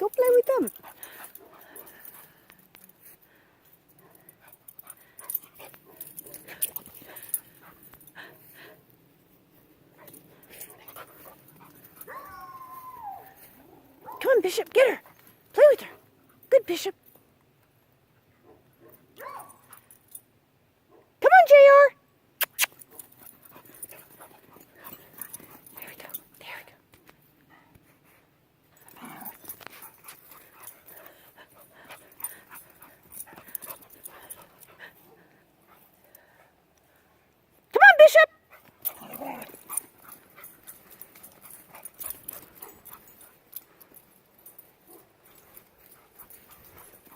Go play with them. Come on, Bishop, get her. Play with her. Good, Bishop. Come on, JR. There we go. There we go. Come on, Bishop.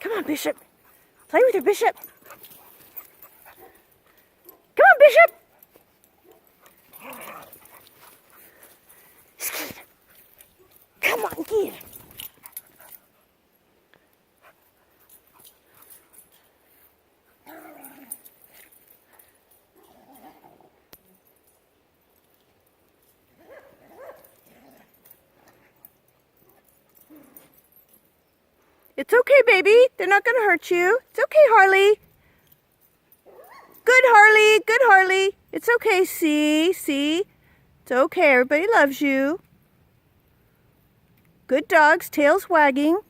Come on, Bishop. Play with her, Bishop. Come on, Bishop. Skeet. Come on, get her. It's okay, baby. They're not going to hurt you. It's okay, Harlee. Good, Harlee. Good, Harlee. It's okay, see? It's okay. Everybody loves you. Good dogs, tails wagging.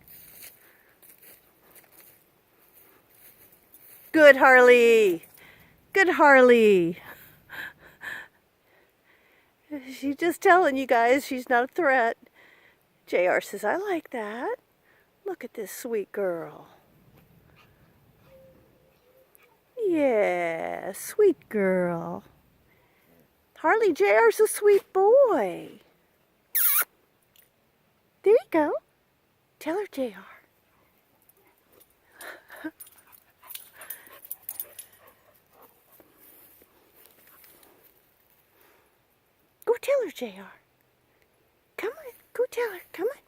Good, Harlee. Good, Harlee. She's just telling you guys she's not a threat. JR says, I like that. Look at this sweet girl. Yeah, sweet girl. Harlee, JR's a sweet boy. There you go. Tell her, JR. Go tell her, JR. Come on, go tell her. Come on.